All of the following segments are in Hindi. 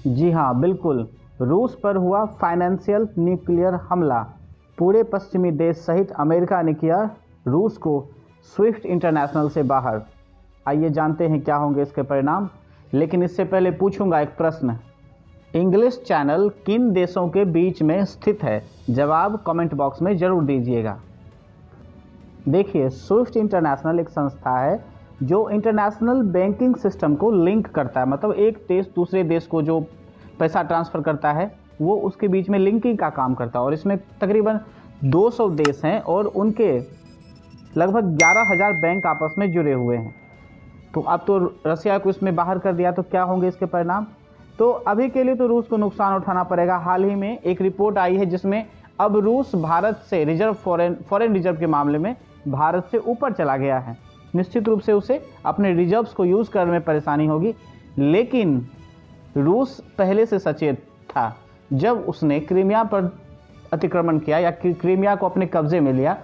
जी हाँ, बिल्कुल। रूस पर हुआ फाइनेंशियल न्यूक्लियर हमला। पूरे पश्चिमी देश सहित अमेरिका ने किया रूस को स्विफ्ट इंटरनेशनल से बाहर। आइए जानते हैं क्या होंगे इसके परिणाम, लेकिन इससे पहले पूछूंगा एक प्रश्न। इंग्लिश चैनल किन देशों के बीच में स्थित है? जवाब कमेंट बॉक्स में ज़रूर दीजिएगा। देखिए, स्विफ्ट इंटरनेशनल एक संस्था है जो इंटरनेशनल बैंकिंग सिस्टम को लिंक करता है। मतलब एक देश दूसरे देश को जो पैसा ट्रांसफ़र करता है वो उसके बीच में लिंकिंग का काम करता है। और इसमें तकरीबन 200 देश हैं और उनके लगभग 11,000 बैंक आपस में जुड़े हुए हैं। तो अब तो रसिया को इसमें बाहर कर दिया, तो क्या होंगे इसके परिणाम? तो अभी के लिए तो रूस को नुकसान उठाना पड़ेगा। हाल ही में एक रिपोर्ट आई है जिसमें अब रूस भारत से रिजर्व फॉरेन रिजर्व के मामले में भारत से ऊपर चला गया है। निश्चित रूप से उसे अपने रिजर्व्स को यूज़ करने में परेशानी होगी, लेकिन रूस पहले से सचेत था। जब उसने क्रीमिया पर अतिक्रमण किया या क्रीमिया को अपने कब्जे में लिया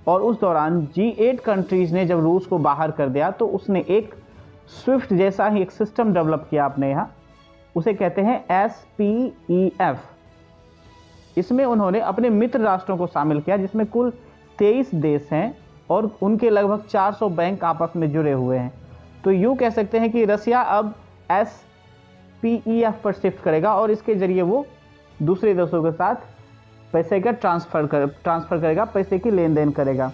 और उस दौरान G8 कंट्रीज़ ने जब रूस को बाहर कर दिया, तो उसने एक स्विफ्ट जैसा ही एक सिस्टम डेवलप किया अपने यहाँ। उसे कहते हैं SPEF। इसमें उन्होंने अपने मित्र राष्ट्रों को शामिल किया जिसमें कुल 23 देश हैं और उनके लगभग 400 बैंक आपस में जुड़े हुए हैं। तो यूँ कह सकते हैं कि रसिया अब SPEF पर शिफ्ट करेगा और इसके ज़रिए वो दूसरे देशों के साथ पैसे का ट्रांसफ़र करेगा, पैसे की लेन देन करेगा।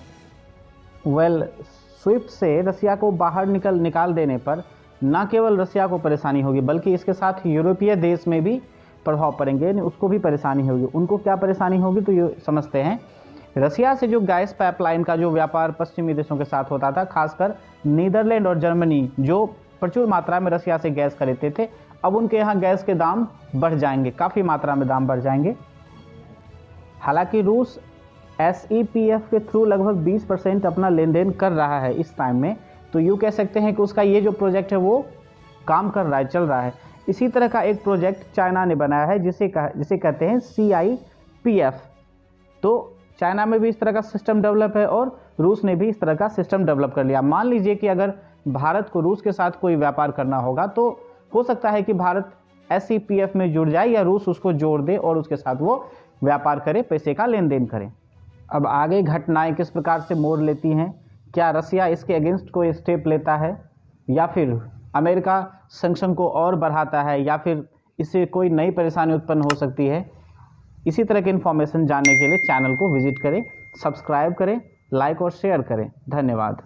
स्विफ्ट से रसिया को बाहर निकाल देने पर न केवल रसिया को परेशानी होगी, बल्कि इसके साथ यूरोपीय देश में भी प्रभाव पड़ेंगे, उसको भी परेशानी होगी। उनको क्या परेशानी होगी तो ये समझते हैं। रसिया से जो गैस पाइपलाइन का जो व्यापार पश्चिमी देशों के साथ होता था, खासकर नीदरलैंड और जर्मनी जो प्रचुर मात्रा में रसिया से गैस खरीदते थे, अब उनके यहाँ गैस के दाम बढ़ जाएंगे, काफ़ी मात्रा में दाम बढ़ जाएंगे। हालांकि रूस SEPF के थ्रू लगभग 20% अपना लेन देन कर रहा है इस टाइम में। तो यूँ कह सकते हैं कि उसका ये जो प्रोजेक्ट है वो काम कर रहा है, चल रहा है। इसी तरह का एक प्रोजेक्ट चाइना ने बनाया है जिसे कहते हैं CIPF। तो चाइना में भी इस तरह का सिस्टम डेवलप है और रूस ने भी इस तरह का सिस्टम डेवलप कर लिया। मान लीजिए कि अगर भारत को रूस के साथ कोई व्यापार करना होगा तो हो सकता है कि भारत SEPF में जुड़ जाए या रूस उसको जोड़ दे और उसके साथ वो व्यापार करे, पैसे का लेन देन करे। अब आगे घटनाएं किस प्रकार से मोड़ लेती हैं? क्या रसिया इसके अगेंस्ट कोई स्टेप लेता है या फिर अमेरिका सैंक्शन को और बढ़ाता है या फिर इससे कोई नई परेशानी उत्पन्न हो सकती है? इसी तरह की इन्फॉर्मेशन जानने के लिए चैनल को विजिट करें, सब्सक्राइब करें, लाइक और शेयर करें। धन्यवाद।